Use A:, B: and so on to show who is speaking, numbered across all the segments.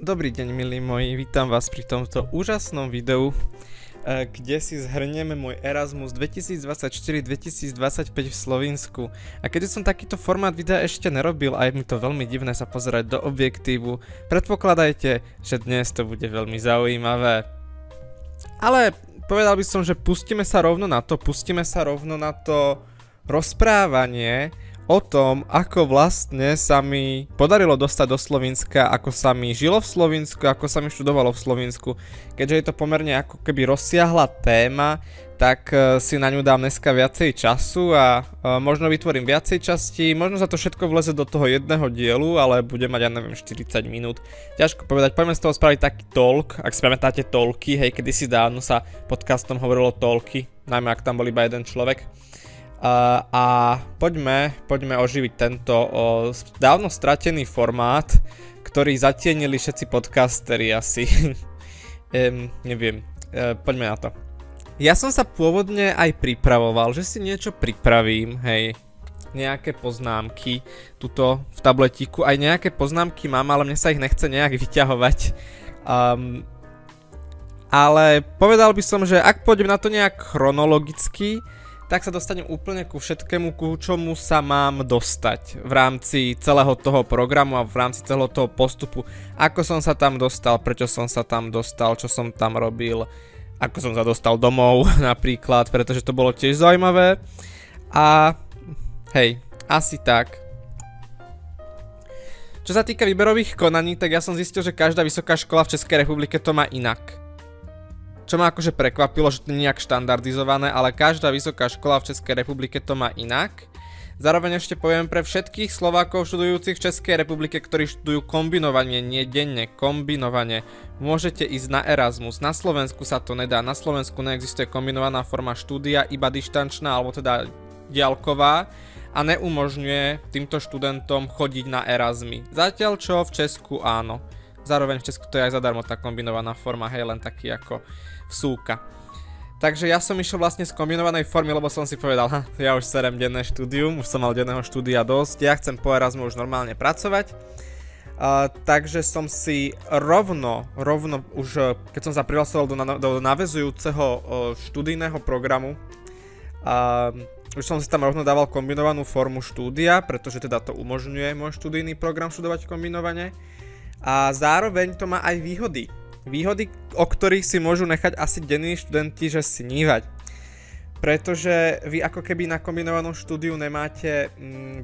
A: Dobrý deň, milí moji, vítam vás pri tomto úžasnom videu, kde si zhrnieme môj Erasmus 2024-2025 v Slovinsku. A keďže som takýto formát videa ešte nerobil a je mi to veľmi divné sa pozerať do objektívu, predpokladajte, že dnes to bude veľmi zaujímavé. Ale povedal by som, že pustíme sa rovno na to rozprávanie o tom, ako vlastne sa mi podarilo dostať do Slovenska, ako sa mi žilo v Slovensku, ako sa mi študovalo v Slovensku. Keďže je to pomerne ako keby rozsiahla téma, tak si na ňu dám dneska viacej času a možno vytvorím viacej častí, možno sa to všetko vleze do toho jedného dielu, ale bude mať, ja neviem, 40 minút. Ťažko povedať, poďme z toho spraviť taký talk, ak si pamätáte talky, hej, kedysi dávno sa podcastom hovorilo talky, najmä ak tam bol iba jeden človek. A poďme oživiť tento dávno stratený formát, ktorý zatienili všetci podcasteri asi. Neviem, poďme na to. Ja som sa pôvodne aj pripravoval, že si niečo pripravím, hej, nejaké poznámky tuto v tabletíku, aj nejaké poznámky mám, ale mne sa ich nechce nejak vyťahovať. Ale povedal by som, že ak pôjdem na to nejak chronologicky, tak sa dostanem úplne ku všetkému, ku čomu sa mám dostať v rámci celého toho programu a v rámci celého toho postupu. Ako som sa tam dostal, prečo som sa tam dostal, čo som tam robil, ako som sa dostal domov napríklad, pretože to bolo tiež zaujímavé. A hej, asi tak. Čo sa týka výberových konaní, tak ja som zistil, že každá vysoká škola v Českej republike to má inak. Čo ma akože prekvapilo, že to nie je nejak štandardizované, ale každá vysoká škola v Českej republike to má inak. Zároveň ešte poviem pre všetkých Slovákov študujúcich v Českej republike, ktorí študujú kombinovanie, nie denne, kombinovanie, môžete ísť na Erasmus. Na Slovensku sa to nedá, na Slovensku neexistuje kombinovaná forma štúdia, iba dištančná, alebo teda diaľková a neumožňuje týmto študentom chodiť na Erasmy. Zatiaľ čo v Česku áno. Zároveň v Česku to je aj zadarmo tá kombinovaná forma, hej, len taký ako vsúka. Takže ja som išiel vlastne z kombinovanej formy, lebo som si povedal, ja už serem denné štúdium, už som mal denného štúdia dosť, ja chcem po Erasmu už normálne pracovať. Takže som si rovno už, keď som sa prihlasoval do naväzujúceho študijného programu, už som si tam rovno dával kombinovanú formu štúdia, pretože teda to umožňuje môj študijný program študovať kombinovane. A zároveň to má aj výhody. Výhody, o ktorých si môžu nechať asi denní študenti, že snívať. Pretože vy ako keby na kombinovanom štúdiu nemáte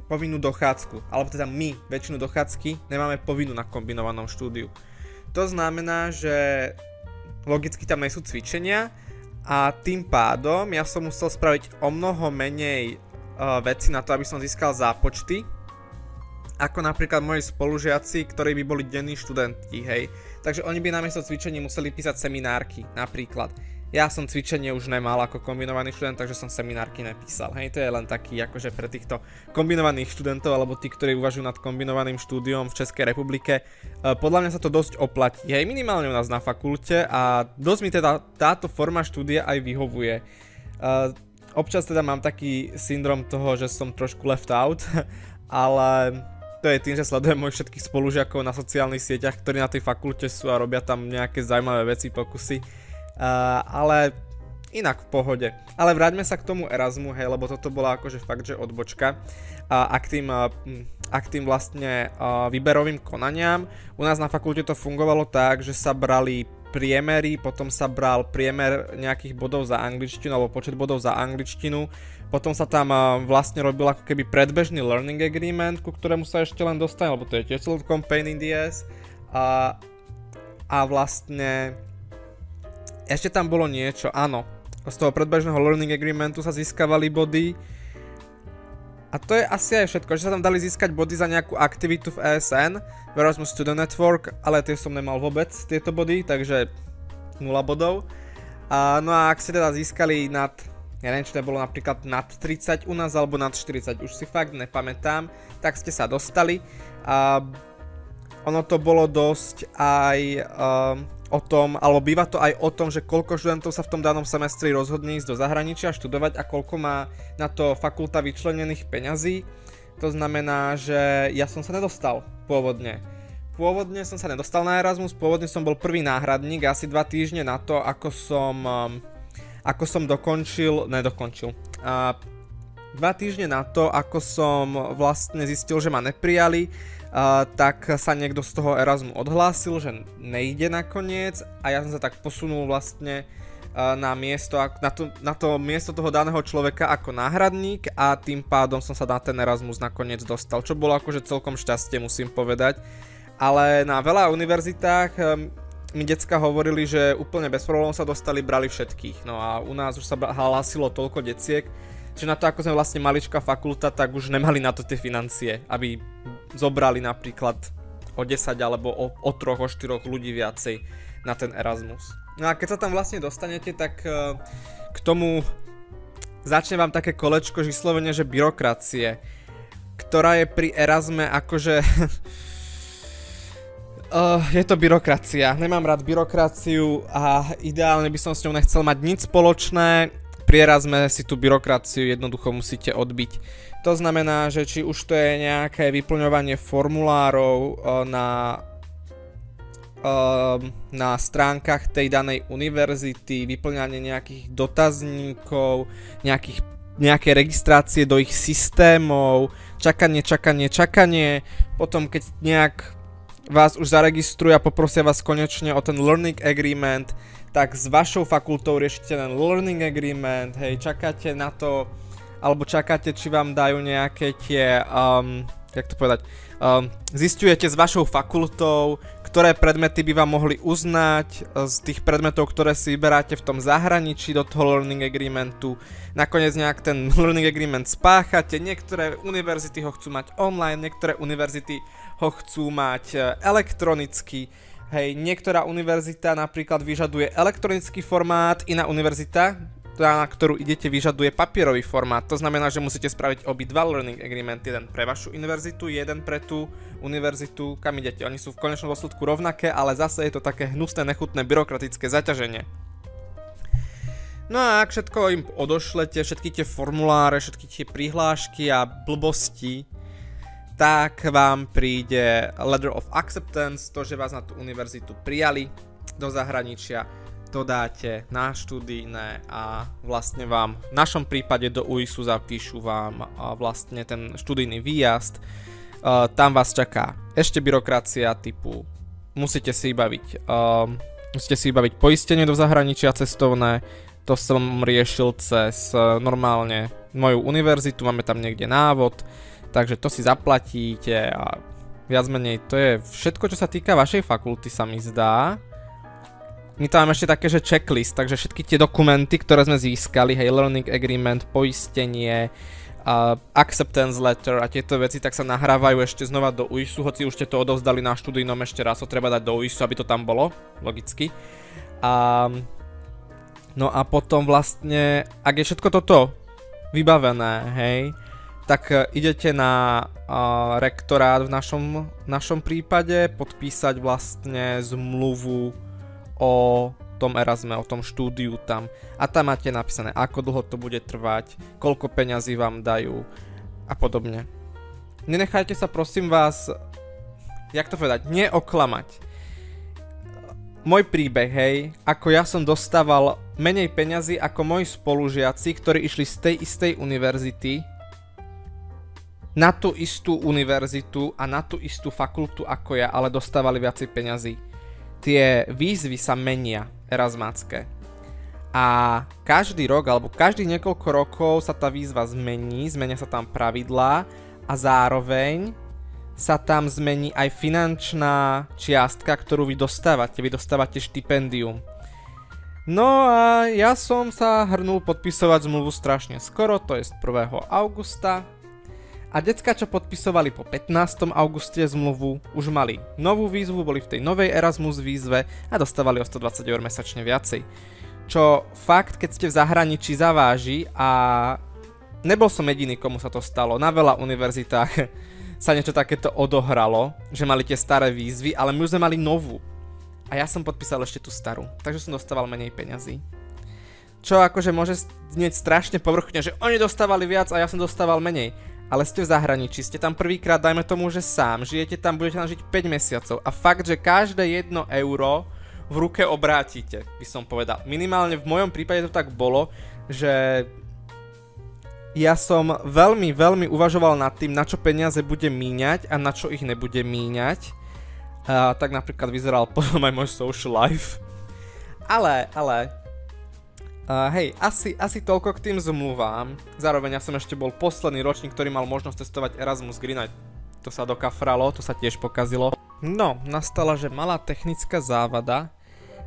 A: povinnú dochádzku. Alebo teda my väčšinu dochádzky nemáme povinnú na kombinovanom štúdiu. To znamená, že logicky tam nie sú cvičenia a tým pádom ja som musel spraviť o mnoho menej veci na to, aby som získal zápočty, ako napríklad moji spolužiaci, ktorí by boli denní študenti, hej. Takže oni by namiesto cvičení museli písať seminárky, napríklad. Ja som cvičenie už nemal ako kombinovaný študent, takže som seminárky nepísal, hej. To je len taký akože pre týchto kombinovaných študentov, alebo tí, ktorí uvažujú nad kombinovaným štúdiom v Českej republike. Podľa mňa sa to dosť oplatí, hej, minimálne u nás na fakulte a dosť mi teda táto forma štúdia aj vyhovuje. Občas teda mám taký syndrom toho, že som trošku left out, ale to je tým, že sledujem mojich všetkých spolužiakov na sociálnych sieťach, ktorí na tej fakulte sú a robia tam nejaké zaujímavé veci, pokusy. Ale inak v pohode. Ale vráťme sa k tomu Erasmu, hej, lebo toto bola akože fakt, že odbočka. A k tým vlastne výberovým konaniam. U nás na fakulte to fungovalo tak, že sa brali priemery, potom sa bral priemer nejakých bodov za angličtinu alebo počet bodov za angličtinu. Potom sa tam vlastne robil ako keby predbežný learning agreement, ku ktorému sa ešte len dostane, lebo to je tiež celkom pain in the ass. A vlastne ešte tam bolo niečo, áno, z toho predbežného learning agreementu sa získavali body. A to je asi aj všetko, že sa tam dali získať body za nejakú aktivitu v ESN, v Erasmus Student Network, ale tie som nemal vôbec, tieto body, takže 0 bodov. No a ak ste teda získali nad, ja neviem, či to bolo napríklad nad 30 u nás, alebo nad 40, už si fakt nepamätám, tak ste sa dostali. Ono to bolo dosť aj o tom, alebo býva to aj o tom, že koľko študentov sa v tom danom semestri rozhodne ísť do zahraničia študovať a koľko má na to fakulta vyčlenených peňazí. To znamená, že ja som sa nedostal pôvodne. pôvodne som sa nedostal na Erasmus, pôvodne som bol prvý náhradník asi 2 týždne na to, ako som dokončil. 2 týždne na to, ako som vlastne zistil, že ma neprijali, tak sa niekto z toho Erasmu odhlásil, že nejde nakoniec a ja som sa tak posunul vlastne na to miesto toho daného človeka ako náhradník a tým pádom som sa na ten Erasmus nakoniec dostal, čo bolo akože celkom šťastie, musím povedať. Ale na veľa univerzitách mi decka hovorili, že úplne bez problémov sa dostali, brali všetkých. No a u nás už sa hlásilo toľko deciek, že na to, ako sme vlastne maličká fakulta, tak už nemali na to tie financie, aby zobrali napríklad o 10 alebo o 3, o 4 ľudí viacej na ten Erasmus. No a keď sa tam vlastne dostanete, tak k tomu začne vám také kolečko vyslovene, že byrokracie, ktorá je pri Erasme akože... je to byrokracia. Nemám rád byrokraciu a ideálne by som s ňou nechcel mať nič spoločné. Pri Erasme si tú byrokraciu jednoducho musíte odbiť. To znamená, že či už to je nejaké vyplňovanie formulárov na stránkach tej danej univerzity, vyplňanie nejakých dotazníkov, nejaké registrácie do ich systémov, čakanie, potom keď nejak vás už zaregistrujú a poprosia vás konečne o ten learning agreement, tak s vašou fakultou riešite ten learning agreement, hej, čakáte na to, alebo čakáte, či vám dajú nejaké tie, zisťujete s vašou fakultou, ktoré predmety by vám mohli uznať z tých predmetov, ktoré si vyberáte v tom zahraničí do toho learning agreementu. Nakoniec nejak ten learning agreement spáchate, niektoré univerzity ho chcú mať online, niektoré univerzity ho chcú mať elektronicky. Hej, niektorá univerzita napríklad vyžaduje elektronický formát, iná univerzita, na ktorú idete, vyžaduje papierový formát. To znamená, že musíte spraviť obidva learning agreement, jeden pre vašu univerzitu, jeden pre tú univerzitu, kam idete. Oni sú v konečnom dôsledku rovnaké, ale zase je to také hnusné, nechutné, byrokratické zaťaženie. No a ak všetko im odošlete, všetky tie formuláre, všetky tie prihlášky a blbosti, tak vám príde letter of acceptance, to, že vás na tú univerzitu prijali do zahraničia, to dáte na študijné a vlastne vám v našom prípade do UISu zapíšu vám vlastne ten študijný výjazd. Tam vás čaká ešte byrokracia typu musíte si vybaviť poistenie do zahraničia cestovné. To som riešil cez normálne moju univerzitu, máme tam niekde návod, takže to si zaplatíte a viac menej to je všetko, čo sa týka vašej fakulty, sa mi zdá. My tam máme ešte také, že checklist, takže všetky tie dokumenty, ktoré sme získali, hej, learning agreement, poistenie, acceptance letter a tieto veci, tak sa nahrávajú ešte znova do UISu, hoci už ste to odovzdali na študijnom, ešte raz to treba dať do UISu, aby to tam bolo, logicky. No a potom vlastne, ak je všetko toto vybavené, hej, tak idete na rektorát v našom prípade podpísať vlastne zmluvu o tom Erasme, o tom štúdiu tam. A tam máte napísané, ako dlho to bude trvať, koľko peňazí vám dajú a podobne. Nenechajte sa prosím vás, jak to povedať, neoklamať. Môj príbeh, hej, ako ja som dostával menej peňazí ako moji spolužiaci, ktorí išli z tej istej univerzity na tú istú univerzitu a na tú istú fakultu ako ja, ale dostávali viacej peňazí. Tie výzvy sa menia, erasmácké. A každý rok, alebo každých niekoľko rokov sa tá výzva zmení, zmenia sa tam pravidlá a zároveň sa tam zmení aj finančná čiastka, ktorú vy dostávate. Vy dostávate štipendium. No a ja som sa hrnul podpisovať zmluvu strašne skoro, to je 1. augusta. A decka, čo podpisovali po 15. auguste zmluvu, už mali novú výzvu, boli v tej novej Erasmus výzve a dostávali o 120 € mesačne viacej. Čo fakt, keď ste v zahraničí, zaváži a nebol som jediný, komu sa to stalo. Na veľa univerzitách sa niečo takéto odohralo, že mali tie staré výzvy, ale my už sme mali novú. A ja som podpísal ešte tú starú, takže som dostával menej peňazí. Čo akože môže znieť strašne povrchne, že oni dostávali viac a ja som dostával menej. ale ste v zahraničí, ste tam prvýkrát, dajme tomu, že sám, žijete tam, budete tam žiť 5 mesiacov a fakt, že každé 1 euro v ruke obrátite, by som povedal. Minimálne v mojom prípade to tak bolo, že ja som veľmi, veľmi uvažoval nad tým, na čo peniaze budem míňať a na čo ich nebudem míňať. Tak napríklad vyzeral potom aj môj social life. Ale hej, asi toľko k tým zmluvám. Zároveň ja som ešte bol posledný ročník, ktorý mal možnosť testovať Erasmus Green. To sa dokafralo, to sa tiež pokazilo. No, nastala, že malá technická závada,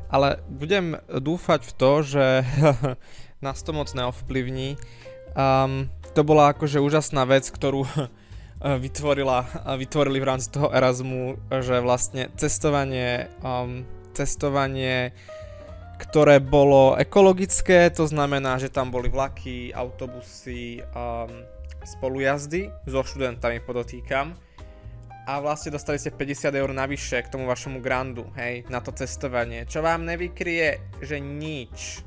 A: ale budem dúfať v to, že nás to moc neovplyvní. To bola akože úžasná vec, ktorú vytvorili v rámci toho Erasmu, že vlastne cestovanie, ktoré bolo ekologické, to znamená, že tam boli vlaky, autobusy, spolujazdy so študentami, podotýkam. A vlastne dostali ste 50 eur navyše k tomu vašemu grandu, hej, na to cestovanie. Čo vám nevykrie, že nič.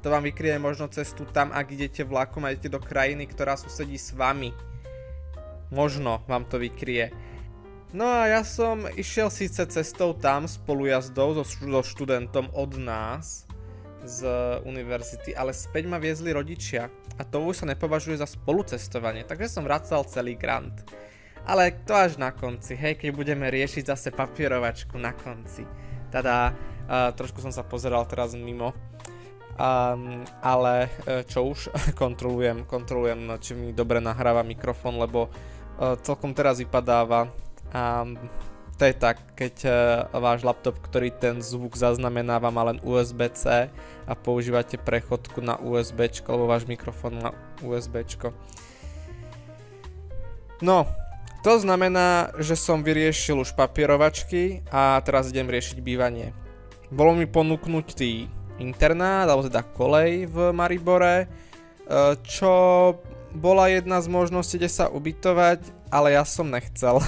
A: To vám vykrie možno cestu tam, ak idete vlakom a idete do krajiny, ktorá susedí s vami. Možno vám to vykrie. No a ja som išiel síce cestou tam spolujazdou so študentom od nás z univerzity, ale späť ma viezli rodičia a to už sa nepovažuje za spolucestovanie, takže som vracal celý grant. Ale to až na konci, hej, keď budeme riešiť zase papierovačku na konci. Tada, trošku som sa pozeral teraz mimo. Ale čo už, kontrolujem, či mi dobre nahráva mikrofón, lebo celkom teraz vypadáva. To je tak, keď váš laptop, ktorý ten zvuk zaznamenáva, má len USB-C a používate prechodku na USB-čko, alebo váš mikrofón na USB-čko. No, to znamená, že som vyriešil už papierovačky a teraz idem riešiť bývanie. Bolo mi ponúknutý internát, alebo teda kolej v Maribore, čo bola jedna z možností, kde sa ubytovať, ale ja som nechcel.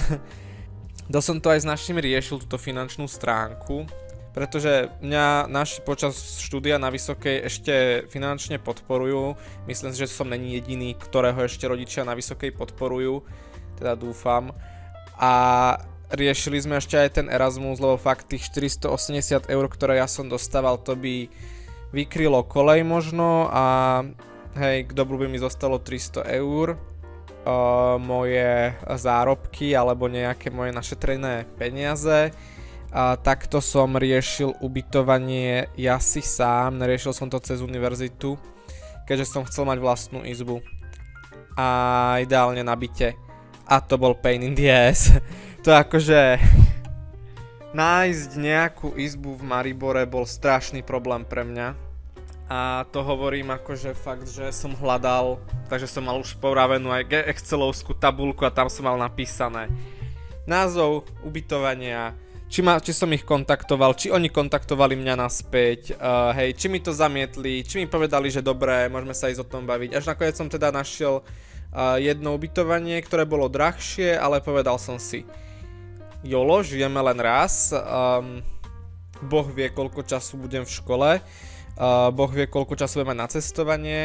A: Som to aj s našimi riešil, túto finančnú stránku, pretože mňa naši počas štúdia na vysokej ešte finančne podporujú. Myslím si, že som není jediný, ktorého ešte rodičia na vysokej podporujú, teda dúfam. A riešili sme ešte aj ten Erasmus, lebo fakt tých 480 eur, ktoré ja som dostával, to by vykrylo kolej možno a hej, k dobru by mi zostalo 300 eur. Moje zárobky alebo nejaké moje našetrené peniaze. Takto som riešil ubytovanie ja si sám, neriešil som to cez univerzitu, keďže som chcel mať vlastnú izbu. A ideálne na byte. A to bol pain in the ass. To akože nájsť nejakú izbu v Maribore bol strašný problém pre mňa. A to hovorím akože fakt, že som hľadal, takže som mal už poravenú aj excelovskú tabuľku a tam som mal napísané názov ubytovania, či som ich kontaktoval, či oni kontaktovali mňa naspäť, hej, či mi to zamietli, či mi povedali, že dobré, môžeme sa ísť o tom baviť. Až nakoniec som teda našiel jedno ubytovanie, ktoré bolo drahšie, ale povedal som si, jolo, žijeme len raz, Boh vie, koľko času budem v škole, Boh vie, koľko času budem mať na cestovanie,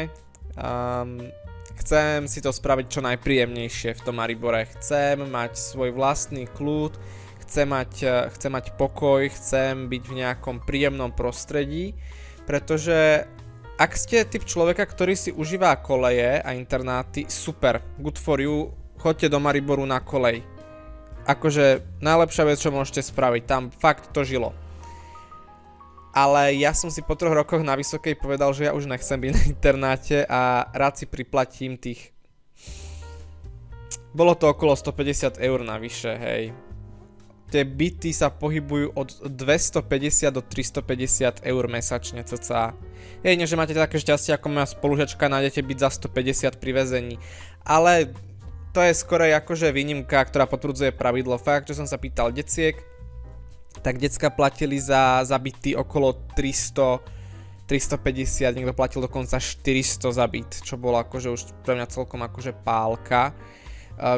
A: chcem si to spraviť čo najpríjemnejšie v tom Maribore, chcem mať svoj vlastný kľud, chcem mať pokoj, chcem byť v nejakom príjemnom prostredí, pretože ak ste typ človeka, ktorý si užíva koleje a internáty, super, good for you, choďte do Mariboru na kolej. Akože najlepšia vec, čo môžete spraviť, tam fakt to žilo. Ale ja som si po 3 rokoch na vysokej povedal, že ja už nechcem byť na internáte a rád si priplatím tých... Bolo to okolo 150 eur navyše, hej. Tie byty sa pohybujú od 250 do 350 eur mesačne cca. Jedine, že máte také šťastie ako moja spolužiačka, nájdete byt za 150 pri väzení. Ale to je skorej akože výnimka, ktorá potvrdzuje pravidlo. Fakt, že som sa pýtal deciek, tak decka platili za byty okolo 300, 350, niekto platil dokonca 400 za byt, čo bolo akože už pre mňa celkom akože pálka.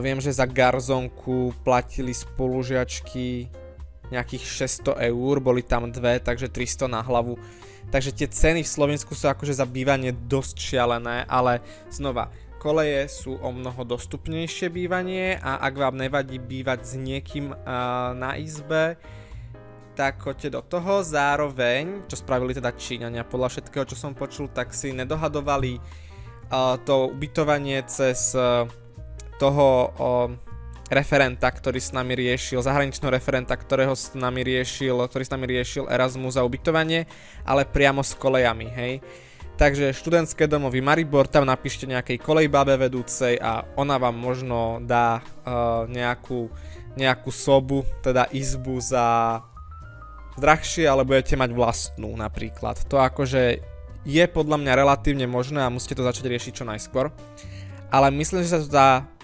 A: Viem, že za garzonku platili spolužiačky nejakých 600 eur, boli tam dve, takže 300 na hlavu. Takže tie ceny v Slovensku sú akože za bývanie dosť šialené, ale znova, koleje sú o mnoho dostupnejšie bývanie a ak vám nevadí bývať s niekým na izbe, tak choďte do toho. Zároveň, čo spravili teda Číňania, podľa všetkého, čo som počul, tak si nedohadovali to ubytovanie cez toho referenta, ktorý s nami riešil, zahraničného referenta, ktorý s nami riešil Erasmus a ubytovanie, ale priamo s kolejami, hej. Takže študentské domovy Maribor, tam napíšte nejakej kolejbábe vedúcej a ona vám možno dá nejakú sobu, teda izbu za drahšie, ale budete mať vlastnú napríklad. To akože je podľa mňa relatívne možné a musíte to začať riešiť čo najskôr. Ale myslím, že sa to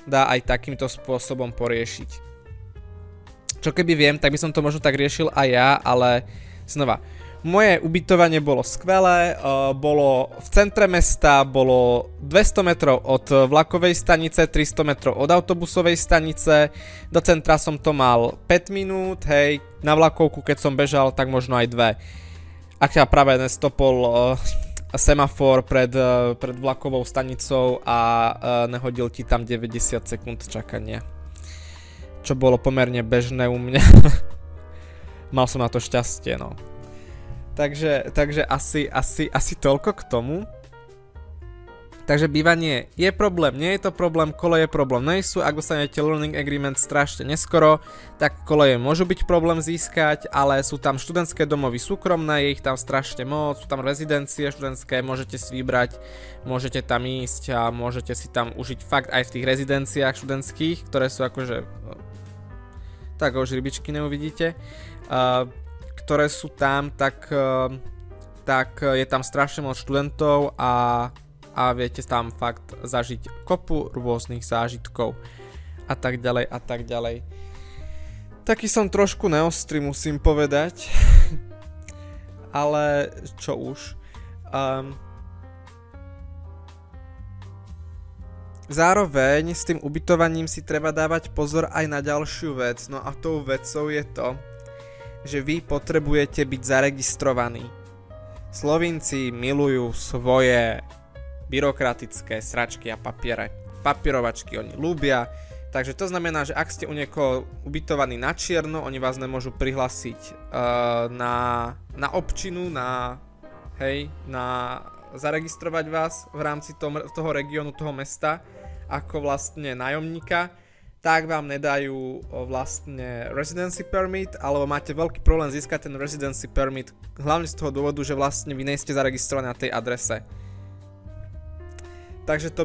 A: dá aj takýmto spôsobom poriešiť. Čo keby viem, tak by som to možno tak riešil aj ja, ale znova, moje ubytovanie bolo skvelé, bolo v centre mesta, bolo 200 metrov od vlakovej stanice, 300 metrov od autobusovej stanice, do centra som to mal 5 minút, hej, na vlakovku keď som bežal, tak možno aj 2. Ak ja práve nestopol semafor pred vlakovou stanicou a nehodil ti tam 90 sekúnd čakania. Čo bolo pomerne bežné u mňa. Mal som na to šťastie, no. Takže asi toľko k tomu. Takže bývanie je problém, nie je to problém, koleje problém nejsú. Ak dostanete learning agreement strašne neskoro, tak koleje môžu byť problém získať, ale sú tam študentské domovy súkromné, je ich tam strašne moc, sú tam rezidencie študentské, môžete si vybrať, môžete tam ísť a môžete si tam užiť fakt aj v tých rezidenciách študentských, ktoré sú akože, tak už rybičky neuvidíte, ktoré sú tam, tak je tam strašne moc študentov a viete tam fakt zažiť kopu rôznych zážitkov a tak ďalej a tak ďalej. Taký som trošku neostrý, musím povedať, ale čo už. Zároveň s tým ubytovaním si treba dávať pozor aj na ďalšiu vec, no a tou vecou je to, že vy potrebujete byť zaregistrovaní. Slovinci milujú svoje byrokratické sračky a papiere. Papierovačky oni ľúbia, takže to znamená, že ak ste u niekoho ubytovaní na čierno, oni vás nemôžu prihlásiť na občinu, zaregistrovať vás v rámci toho regiónu, toho mesta, ako vlastne nájomníka, tak vám nedajú vlastne residency permit, alebo máte veľký problém získať ten residency permit, hlavne z toho dôvodu, že vlastne vy nejste zaregistrovaní na tej adrese. Takže to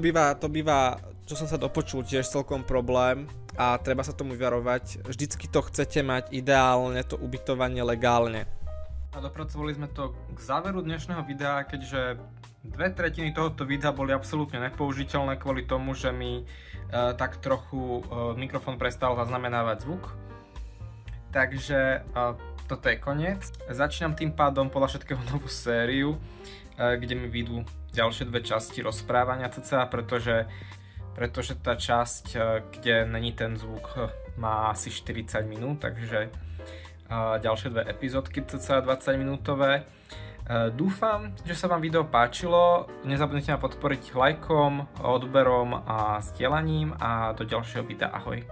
A: býva, čo som sa dopočul, tiež celkom problém a treba sa tomu vyvarovať. Vždycky to chcete mať ideálne, to ubytovanie legálne. A dopracovali sme to k záveru dnešného videa, keďže 2/3 tohoto videa boli absolútne nepoužiteľné kvôli tomu, že mi tak trochu mikrofón prestal zaznamenávať zvuk. Takže toto je koniec. Začínam tým pádom podľa všetkého novú sériu, kde mi vyjdú ďalšie 2 časti rozprávania cca, pretože tá časť, kde není ten zvuk, má asi 40 minút, takže ďalšie 2 epizódky cca 20 minútové. Dúfam, že sa vám video páčilo, nezabudnite ma podporiť lajkom, odberom a zdieľaním a do ďalšieho videa. Ahoj.